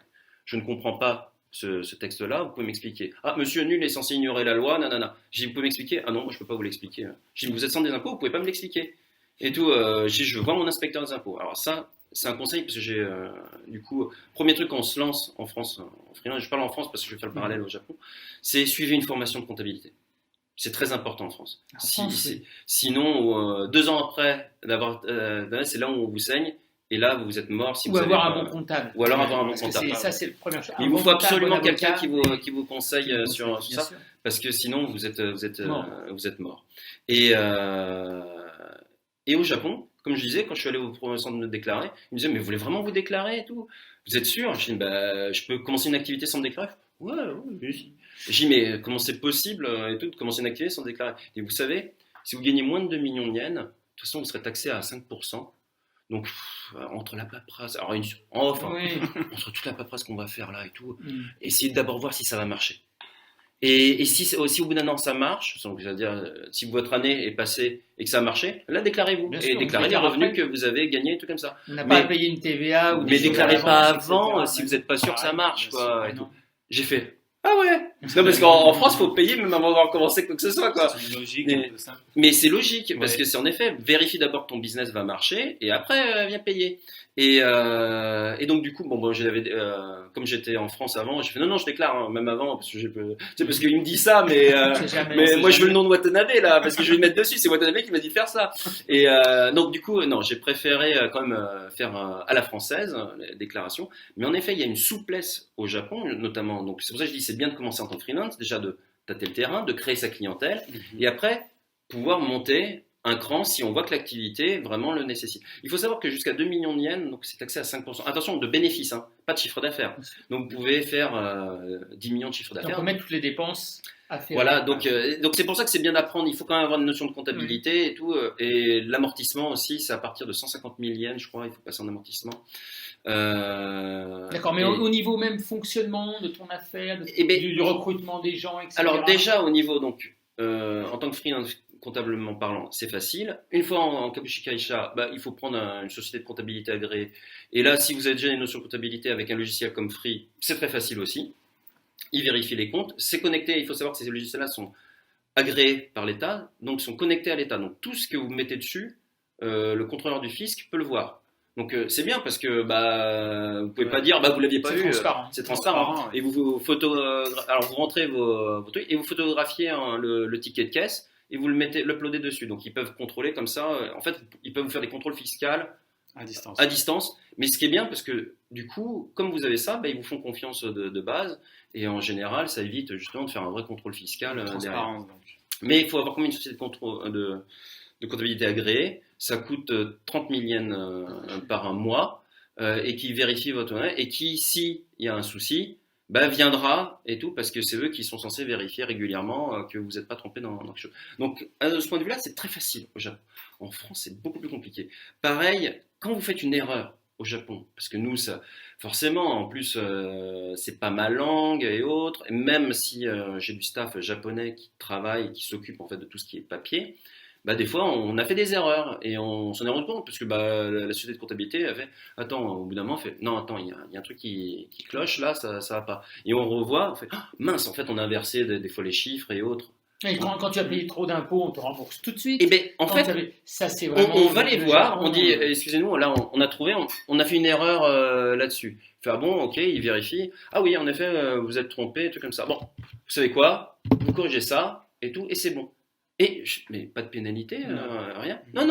je ne comprends pas ce texte-là, vous pouvez m'expliquer. Ah, monsieur Nul est censé ignorer la loi, nanana. J'ai dit, vous pouvez m'expliquer? Ah non, moi je peux pas vous l'expliquer. J'ai dit, vous êtes centre des impôts, vous pouvez pas me l'expliquer. Et tout, j'ai dit, je veux voir mon inspecteur des impôts. Alors ça, c'est un conseil, parce que j'ai, du coup, premier truc quand on se lance en France, en freelance, je parle en France parce que je vais faire le parallèle au Japon, c'est suivre une formation de comptabilité. C'est très important en France. Sinon, 2 ans après c'est là où on vous saigne. Et là, vous êtes mort si ou vous avoir un bon comptable. Ou alors avoir un bon comptable. Ça, c'est le premier chose. Il vous faut absolument quelqu'un qui vous conseille sur ça, parce que sinon, vous êtes mort. Et au Japon, comme je disais, quand je suis allé au premier centre de me déclarer, ils me disaient, mais vous voulez vraiment vous déclarer et tout? Vous êtes sûr? Je dis, je peux commencer une activité sans me déclarer? Ouais. Je dis, mais comment c'est possible et tout, de commencer une activité sans déclarer? Et vous savez, si vous gagnez moins de 2 millions de yens, de toute façon, vous serez taxé à 5%. Donc, entre la paperasse, entre toute la paperasse qu'on va faire là et tout, essayez d'abord voir si ça va marcher. Et si au bout d'un an ça marche, c'est-à-dire si votre année est passée et que ça a marché, là déclarez-vous. Déclarez les revenus que vous avez gagnés et tout comme ça. On n'a pas à payer une TVA ou des mais déclarez pas avant si vous n'êtes pas sûr que ça marche. Quoi, et tout. J'ai fait, ah ouais, Non, parce qu'en France, il faut payer même avant d'avoir commencé quoi que ce soit, quoi. C'est une logique Mais- un peu simple. Mais c'est logique, parce Ouais. que c'est en effet, vérifie d'abord que ton business va marcher, et après, viens payer. Et donc, du coup, comme j'étais en France avant, j'ai fait non, je déclare, hein, même avant, parce que c'est parce qu'il me dit ça, mais, C'est jamais- mais c'est moi, je veux jamais- le nom de Watanabe, là, parce que je vais le mettre dessus, c'est Watanabe qui m'a dit de faire ça. Et donc, du coup, non, j'ai préféré quand même faire à la française, les déclarations. Mais en effet, il y a une souplesse au Japon, notamment. Donc, c'est pour ça que je dis c'est bien de commencer en tant que freelance, déjà de tâter le terrain, de créer sa clientèle, et après, pouvoir monter un cran si on voit que l'activité vraiment le nécessite. Il faut savoir que jusqu'à 2 millions de yens, donc c'est taxé à 5%. Attention, de bénéfices, hein, pas de chiffre d'affaires. Donc vous pouvez faire 10 millions de chiffre Donc, d'affaires. on met toutes les dépenses à faire. Voilà, donc c'est pour ça que c'est bien d'apprendre. Il faut quand même avoir une notion de comptabilité et tout. Et l'amortissement aussi, c'est à partir de 150 000 yens, je crois, il faut passer en amortissement. D'accord, mais Et- au niveau même fonctionnement de ton affaire, Eh ben, du recrutement des gens, etc. Alors déjà au niveau donc en tant que freelance comptablement parlant, c'est facile. Une fois en Kabushi Kaisha, il faut prendre une société de comptabilité agréée. Et là, si vous avez déjà une notion de comptabilité avec un logiciel comme Free, c'est très facile aussi. Il vérifie les comptes. C'est connecté. Il faut savoir que ces logiciels-là sont agréés par l'État, donc sont connectés à l'État. Donc tout ce que vous mettez dessus, le contrôleur du fisc peut le voir. Donc c'est bien parce que vous pouvez pas dire vous l'aviez pas C'est vu. transparent. C'est transparent. Ouais. Et alors vous rentrez vos trucs et vous photographiez le ticket de caisse et vous l'uploadez dessus. Donc ils peuvent contrôler comme ça. En fait, ils peuvent vous faire des contrôles fiscaux À distance. à distance. Mais ce qui est bien parce que du coup, comme vous avez ça, ils vous font confiance de base et en général, ça évite justement de faire un vrai contrôle fiscal derrière. Transparence, donc. Mais il faut avoir combien une société de contrôle de comptabilité agréée. Ça coûte 30 000 yens par un mois et qui vérifie votre monnaie et qui, s'il y a un souci, viendra et tout parce que c'est eux qui sont censés vérifier régulièrement que vous n'êtes pas trompé dans quelque chose. Donc, de ce point de vue-là, c'est très facile au Japon. En France, c'est beaucoup plus compliqué. Pareil, quand vous faites une erreur au Japon, parce que nous, ça, forcément, en plus, c'est pas ma langue et autres, et même si j'ai du staff japonais qui travaille, qui s'occupe en fait de tout ce qui est papier, des fois, on a fait des erreurs et on s'en est rendu compte parce que la société de comptabilité a fait attends, au bout d'un moment, on fait non, attends, il y a un truc qui cloche là, ça va pas. Et on revoit, on fait mince, en fait, on a inversé des fois les chiffres et autres. Et quand tu as payé trop d'impôts, on te rembourse tout de suite. Et bien, en Quand fait, ça c'est vraiment. on va les le voir, Japon, on dit excusez-nous, là, on a trouvé, on a fait une erreur là-dessus. Il fait ah bon, ok, il vérifie. Ah oui, en effet, vous êtes trompé, tout comme ça. Bon, vous savez quoi? Vous corrigez ça et tout, et c'est bon. Mais pas de pénalité, rien. Non.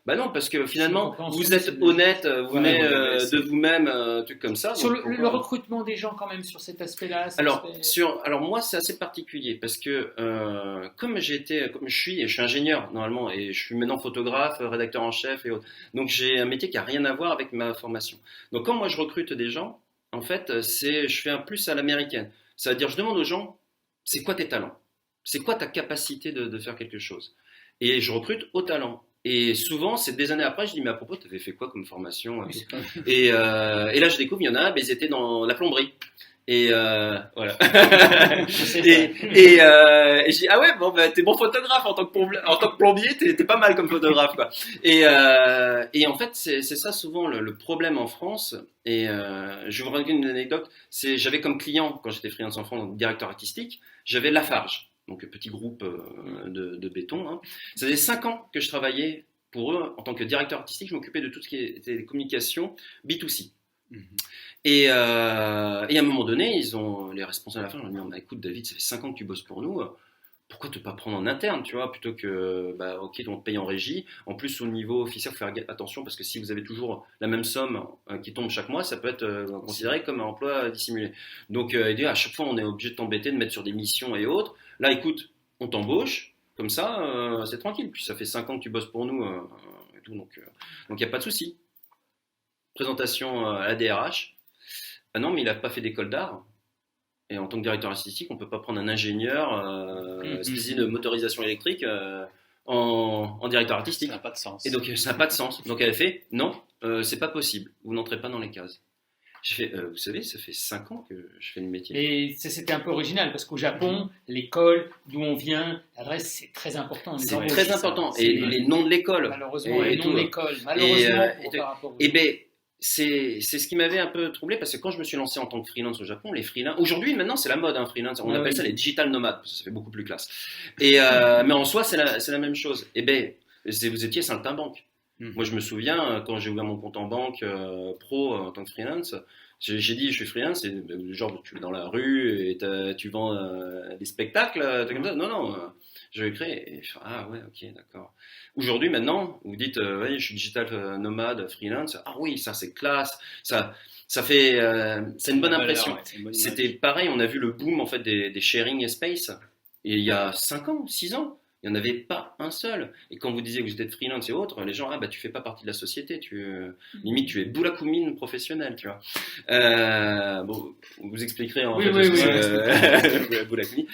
Non, parce que finalement, vous êtes honnête, vous venez de vous-même, un truc comme ça. Sur donc, le recrutement des gens, quand même, sur cet aspect-là. Alors moi, c'est assez particulier parce que comme je suis ingénieur normalement et je suis maintenant photographe, rédacteur en chef et autres. Donc j'ai un métier qui a rien à voir avec ma formation. Donc quand moi je recrute des gens, en fait, je fais un plus à l'américaine. Ça veut dire, je demande aux gens, c'est quoi tes talents? C'est quoi ta capacité de faire quelque chose? Et je recrute au talent. Et souvent, c'est des années après, je dis, mais à propos, tu avais fait quoi comme formation? Et là, je découvre, il y en a, ils étaient dans la plomberie. Et voilà. et je dis, ah ouais, bon, t'es bon photographe en tant que plombier, t'es pas mal comme photographe, quoi. Et en fait, c'est ça souvent le problème en France. Et je vais vous raconter une anecdote. J'avais comme client, quand j'étais freelance en France, donc directeur artistique, j'avais Lafarge. Donc petit groupe de béton. Hein. Ça faisait 5 ans que je travaillais pour eux en tant que directeur artistique. Je m'occupais de tout ce qui était les communications B2C. Et à un moment donné, les responsables de la fin, ils m'ont dit écoute David, ça fait 5 ans que tu bosses pour nous. Pourquoi te pas prendre en interne, tu vois, plutôt que ok, on te paye en régie. En plus, au niveau officiel, il faut faire attention parce que si vous avez toujours la même somme qui tombe chaque mois, ça peut être considéré comme un emploi dissimulé. Donc, il dit à chaque fois, on est obligé de t'embêter, de mettre sur des missions et autres. Là, écoute, on t'embauche, comme ça, c'est tranquille. Puis ça fait 5 ans que tu bosses pour nous et tout, donc il n'y a pas de souci. Présentation à la DRH. Ah non, mais il n'a pas fait d'école d'art. Et en tant que directeur artistique, on ne peut pas prendre un ingénieur spécialisé de motorisation électrique en directeur artistique. Ça n'a pas de sens. Et donc, ça n'a pas de sens. Donc, elle a fait non, c'est pas possible. Vous n'entrez pas dans les cases. J'ai fait, vous savez, ça fait 5 ans que je fais le métier. Et c'était un peu original parce qu'au Japon, l'école, d'où on vient, l'adresse, c'est très important. C'est très important. Et les noms de l'école. Malheureusement, et les noms de l'école. Malheureusement, par rapport aux... Et bien, c'est ce qui m'avait un peu troublé parce que quand je me suis lancé en tant que freelance au Japon, les freelance, aujourd'hui maintenant c'est la mode, hein, freelance, on appelle ça les digital nomades, parce que ça fait beaucoup plus classe. Et mais en soi c'est la même chose. Et ben vous étiez saltimbanque. Moi je me souviens quand j'ai ouvert mon compte en banque pro en tant que freelance, j'ai dit je suis freelance, et genre tu es dans la rue et tu vends des spectacles, comme ça. Non. Je vais créer. Et, ah ouais, ok, d'accord. Aujourd'hui, maintenant, vous dites, ouais, je suis digital nomade, freelance. Ah oui, ça c'est classe. Ça fait, c'est une bonne impression. Ouais, c'était pareil. On a vu le boom en fait des sharing space. Et il y a 5 ans, 6 ans, il n'y en avait pas un seul. Et quand vous disiez que vous êtes freelance et autres, les gens, ah bah tu fais pas partie de la société. Limite, tu es boulakoumine professionnel, tu vois. Bon, vous expliquerez en fait. Boulakoumine.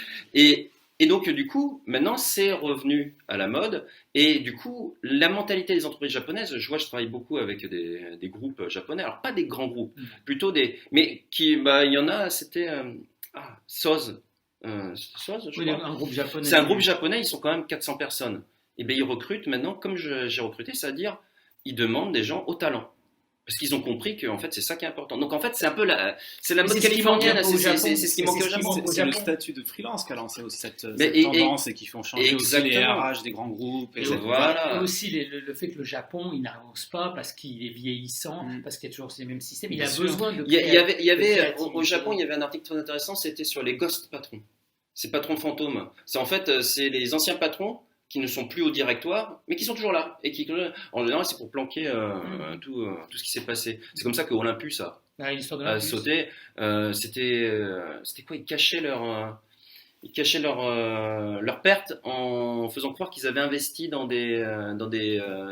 Et donc, du coup, maintenant, c'est revenu à la mode. Et du coup, la mentalité des entreprises japonaises, je travaille beaucoup avec des groupes japonais. Alors, pas des grands groupes, plutôt des... Mais il y en a, c'était... SOZ. SOZ, je crois. Un groupe japonais. C'est un groupe japonais, ils sont quand même 400 personnes. Et bien, ils recrutent maintenant, comme j'ai recruté, c'est-à-dire, ils demandent des gens au talent. Parce qu'ils ont compris que en fait c'est ça qui est important. Donc en fait c'est un peu la mode californienne, c'est ce qui manque au Japon. C'est le statut de freelance qui a lancé aussi cette tendance et qui font changer aussi les RH des grands groupes. Et aussi le fait que le Japon il n'avance pas parce qu'il est vieillissant, parce qu'il y a toujours ces mêmes systèmes. Il a besoin de. Il y avait au Japon il y avait un article très intéressant, c'était sur les ghost patrons. Ces patrons fantômes. C'est en fait c'est les anciens patrons qui ne sont plus au directoire, mais qui sont toujours là. Et qui, en général, c'est pour planquer tout ce qui s'est passé. C'est comme ça que Olympus a sauté. C'était quoi? Ils cachaient leur perte en faisant croire qu'ils avaient investi dans des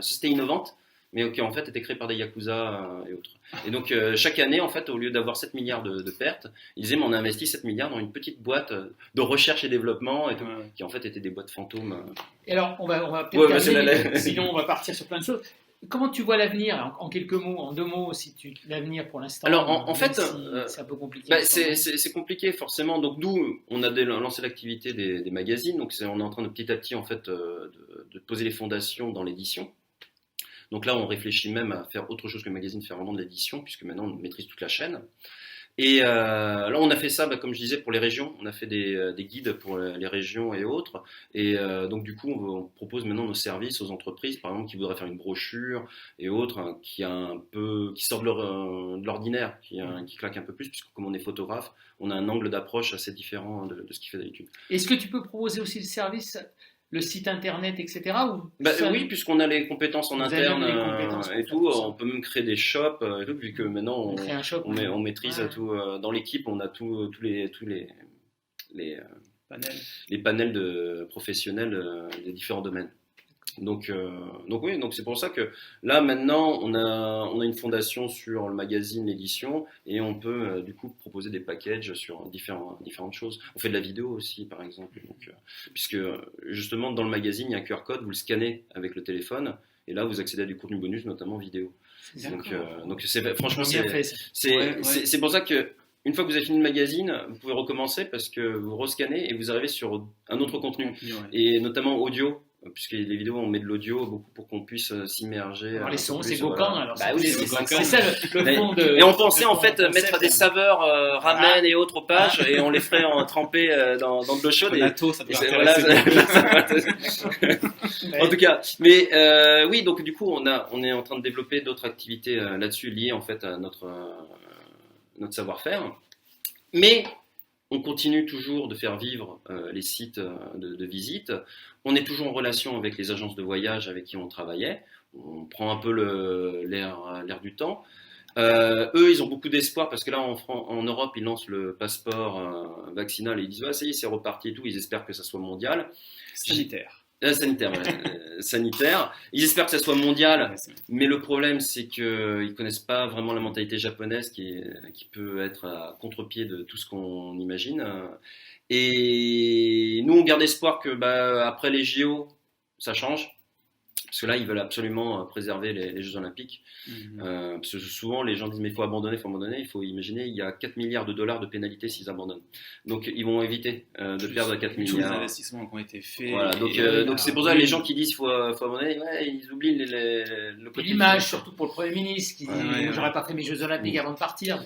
sociétés innovantes, mais qui en fait étaient créées par des yakuza et autres. Et donc chaque année, en fait, au lieu d'avoir 7 milliards de pertes, ils disaient mais on a investi 7 milliards dans une petite boîte de recherche et développement, et tout, qui en fait étaient des boîtes fantômes. Et alors, on va peut-être terminer, sinon on va partir sur plein de choses. Comment tu vois l'avenir, en quelques mots, en 2 mots, l'avenir pour l'instant? Alors, en fait, c'est un peu compliqué. C'est compliqué, forcément. Donc, nous, on a lancé l'activité des magazines. Donc, on est en train de petit à petit, en fait, de poser les fondations dans l'édition. Donc là, on réfléchit même à faire autre chose que le magazine, faire vraiment de l'édition, puisque maintenant, on maîtrise toute la chaîne. Et là, on a fait ça, comme je disais, pour les régions. On a fait des guides pour les régions et autres. Et donc, du coup, on propose maintenant nos services aux entreprises, par exemple, qui voudraient faire une brochure et autres, hein, qui sort de l'ordinaire, qui claque un peu plus, puisque comme on est photographe, on a un angle d'approche assez différent de ce qu'il fait d'habitude. Est-ce que tu peux proposer aussi le service, le site internet, etc. Oui, puisqu'on a les compétences en interne et tout, on peut même créer des shops et tout, vu que maintenant on maîtrise tout. Dans l'équipe, on a tous les panels de professionnels des différents domaines. Donc c'est pour ça que là maintenant on a une fondation sur le magazine, l'édition, et on peut du coup proposer des packages sur différentes choses. On fait de la vidéo aussi par exemple, donc, puisque justement dans le magazine il y a un QR code, vous le scannez avec le téléphone et là vous accédez à du contenu bonus, notamment vidéo. Donc franchement c'est pour ça que une fois que vous avez fini le magazine, vous pouvez recommencer parce que vous rescannez et vous arrivez sur un autre contenu, et notamment audio. Puisque les vidéos, on met de l'audio beaucoup pour qu'on puisse s'immerger. Alors les sons, c'est Gokkan, alors. C'est ça le fond de. Et on pensait en fait mettre des saveurs ramen et autres pages, et on les ferait tremper dans de l'eau chaude. Natto, ça peut En tout cas, mais oui, donc du coup, on est en train de développer d'autres activités là-dessus liées en fait à notre savoir-faire. Mais on continue toujours de faire vivre les sites de visite. On est toujours en relation avec les agences de voyage avec qui on travaillait. On prend un peu l'air du temps. Eux, ils ont beaucoup d'espoir parce que là, en Europe, ils lancent le passeport vaccinal et ils disent ça y est, c'est reparti et tout. Ils espèrent que ça soit mondial. Sanitaire. Ils espèrent que ça soit mondial, mais le problème c'est qu'ils connaissent pas vraiment la mentalité japonaise qui peut être à contre-pied de tout ce qu'on imagine. Et nous on garde espoir que après les JO ça change. Parce que là, ils veulent absolument préserver les Jeux Olympiques. Parce que souvent, les gens disent mais il faut abandonner. Il faut imaginer, il y a 4 milliards de dollars de pénalités s'ils abandonnent. Donc, ils vont éviter de perdre 4 milliards. Tous les investissements qui ont été faits. Voilà, donc c'est pour ça que les gens qui disent qu'il faut abandonner, ils oublient le côté. L'image, surtout pour le Premier ministre, qui dit j'aurais pas fait mes Jeux Olympiques avant de partir.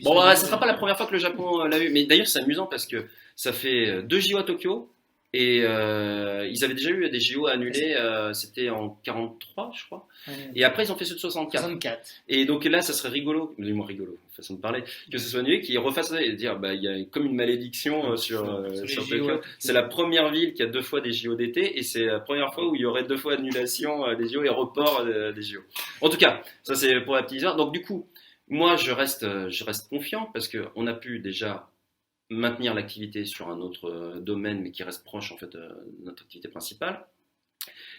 Bon, ça sera pas la première fois que le Japon l'a eu. Mais d'ailleurs, c'est amusant parce que ça fait 2 JO à Tokyo. Et ils avaient déjà eu des JO annulés, c'était en 43, je crois. Et après, ils ont fait ceux de 64. Et donc là, ça serait rigolo, du moins rigolo, façon de parler, que ce soit annulé, qu'ils refassent ça et dire, il y a comme une malédiction sur Tokyo. C'est la première ville qui a 2 fois des JO d'été, et c'est la première fois où il y aurait 2 fois annulation des JO et report des JO. En tout cas, ça c'est pour la petite histoire. Donc du coup, moi, je reste confiant parce qu'on a pu déjà maintenir l'activité sur un autre domaine, mais qui reste proche en fait de notre activité principale.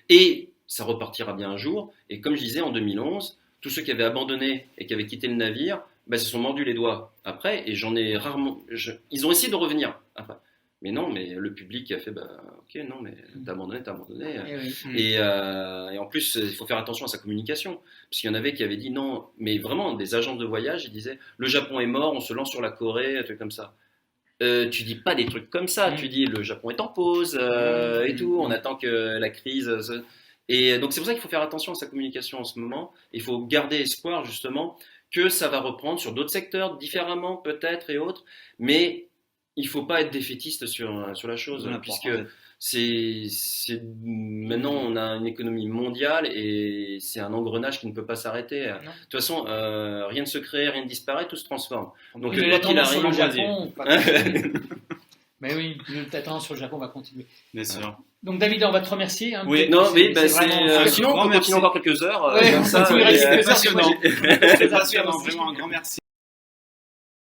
Et ça repartira bien un jour. Et comme je disais, en 2011, tous ceux qui avaient abandonné et qui avaient quitté le navire, se sont mordus les doigts après. Et j'en ai rarement. Ils ont essayé de revenir après. Mais non, mais le public a fait ok, non, mais t'as abandonné. Et en plus, il faut faire attention à sa communication. Parce qu'il y en avait qui avaient dit non, mais vraiment, des agences de voyage, ils disaient le Japon est mort, on se lance sur la Corée, un truc comme ça. Tu dis pas des trucs comme ça, tu dis le Japon est en pause et tout, on attend que la crise et donc c'est pour ça qu'il faut faire attention à sa communication en ce moment. Il faut garder espoir justement que ça va reprendre sur d'autres secteurs différemment peut-être et autres, mais il faut pas être défaitiste sur la chose puisque maintenant on a une économie mondiale et c'est un engrenage qui ne peut pas s'arrêter. De toute façon, rien ne se crée, rien ne disparaît, tout se transforme. Donc quoi qu'il arrive, le Japon, mais oui, la tendance sur le Japon va continuer. Bien sûr. Donc David, on va te remercier. Sinon on peut continuer encore quelques heures. C'est passionnant. Vraiment un grand merci.